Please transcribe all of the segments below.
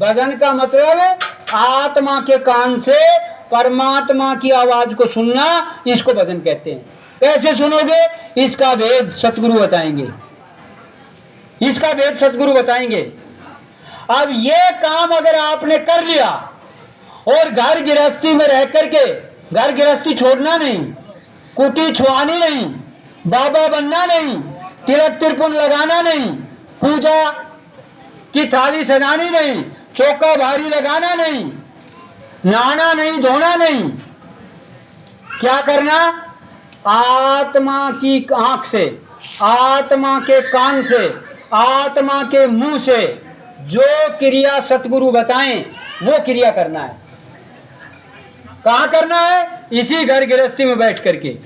भजन का मतलब आत्मा के कान से परमात्मा की आवाज को सुनना, इसको भजन कहते हैं। कैसे सुनोगे? इसका भेद सतगुरु बताएंगे, इसका भेद सतगुरु बताएंगे। अब ये काम अगर आपने कर लिया और घर गृहस्थी में रह करके, घर गृहस्थी छोड़ना नहीं, कुटी छुआनी नहीं, बाबा बनना नहीं, तिलक तिरपुन लगाना नहीं, पूजा की थाली सजानी नहीं, चौका भारी लगाना नहीं, नहाना नहीं, धोना नहीं, क्या करना? आत्मा की आंख से, आत्मा के कान से, आत्मा के मुंह से जो क्रिया सतगुरु बताएं वो क्रिया करना है। कहाँ करना है? इसी घर गृहस्थी में बैठ करके,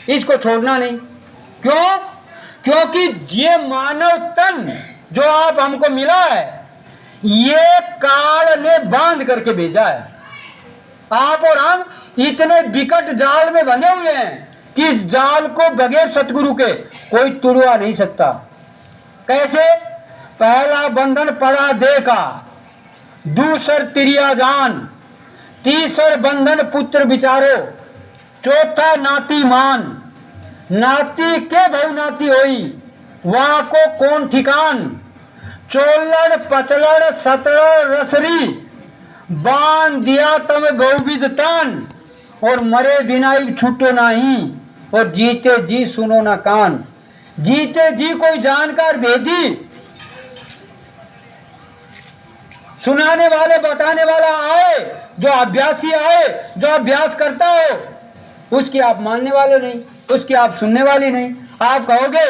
इसको छोड़ना नहीं। क्यों? क्योंकि ये मानव तन जो आप हमको मिला है, ये काल ने बांध करके भेजा है। आप और हम इतने विकट जाल में बंधे हुए हैं कि इस जाल को बगैर सतगुरु के कोई तुड़वा नहीं सकता। कैसे? पहला बंधन पड़ा देह का, दूसर तिरिया जान, तीसर बंधन पुत्र विचारो, चौथा नाती मान, नाती के बहु नाती होई, वहां को कौन ठिकान, चोलड़ पतलड़ सतड़ रसरी, बांध दिया तम बहुविध तान, और मरे बिना छूटो नहीं, और जीते जी सुनो ना कान। जीते जी कोई जानकार भेदी, सुनाने वाले बताने वाला आए, जो अभ्यासी आए, जो अभ्यास करता हो, उसकी आप मानने वाले नहीं, उसकी आप सुनने वाली नहीं। आप कहोगे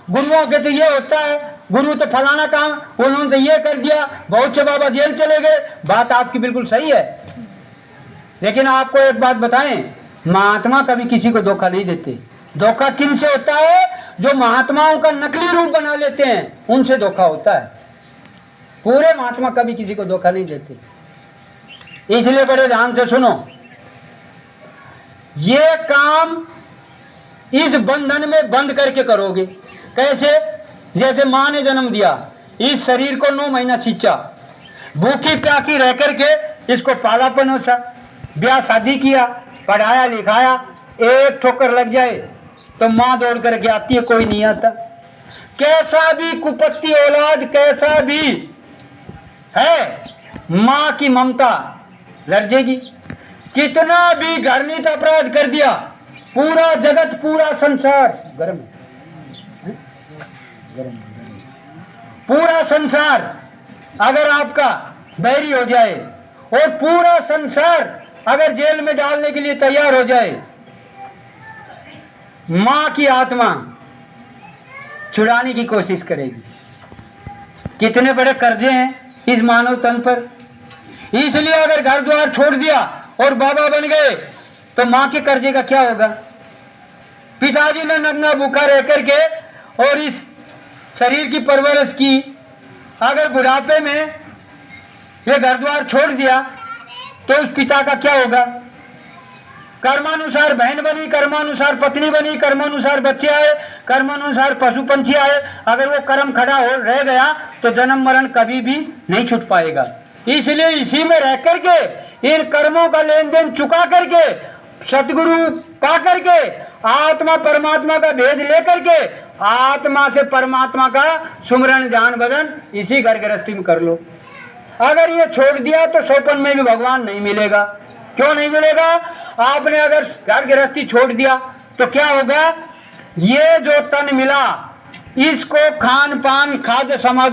गुरुओं के तो ये होता है, गुरु तो फलाना काम, उन्होंने तो ये कर दिया, बहुत से बाबा जेल चले गए। बात आपकी बिल्कुल सही है, लेकिन आपको एक बात बताएं, महात्मा कभी किसी को धोखा नहीं देते। धोखा किन से होता है? जो महात्माओं का नकली रूप बना लेते हैं, उनसे धोखा होता है। पूरे महात्मा कभी किसी को धोखा नहीं देते। इसलिए बड़े ध्यान से सुनो, ये काम इस बंधन में बंद करके करोगे। कैसे? जैसे माँ ने जन्म दिया, इस शरीर को 9 महीना सींचा, भूखी प्यासी रह करके इसको पाला पनोसा, ब्याह शादी किया, पढ़ाया लिखाया, एक ठोकर लग जाए तो माँ दौड़ करके आती है, कोई नहीं आता। कैसा भी कुपत्ती औलाद, कैसा भी है, माँ की ममता लर्जेगी। कितना भी घृणित अपराध कर दिया, पूरा जगत, पूरा संसार गर्म है, पूरा संसार अगर आपका बैरी हो जाए और पूरा संसार अगर जेल में डालने के लिए तैयार हो जाए, मां की आत्मा छुड़ाने की कोशिश करेगी। कितने बड़े कर्जे हैं इस मानव तन पर। इसलिए अगर घर द्वार छोड़ दिया और बाबा बन गए तो मां के कर्जे का क्या होगा? पिताजी ने नंगा भूखा रह करके और इस शरीर की परवरिश की, अगर बुढ़ापे में ये घर द्वार छोड़ दिया तो उस पिता का क्या होगा? कर्मानुसार बहन बनी, कर्मानुसार पत्नी बनी, कर्मानुसार बच्चे आए, कर्मानुसार पशु पंछी आए। अगर वो कर्म खड़ा हो रह गया तो जन्म मरण कभी भी नहीं छूट पाएगा। इसलिए इसी में रह करके, इन कर्मों का लेन देन चुका करके, सतगुरु पा करके, आत्मा परमात्मा का भेद लेकर के, आत्मा से परमात्मा का सुमरण ध्यान भजन इसी घर गृहस्थी में कर लो। अगर ये छोड़ दिया तो सोपन में भी भगवान नहीं मिलेगा। क्यों नहीं मिलेगा? आपने अगर घर गृहस्थी छोड़ दिया तो क्या होगा? ये जो तन मिला, इसको खान पान खाद्य सामग्री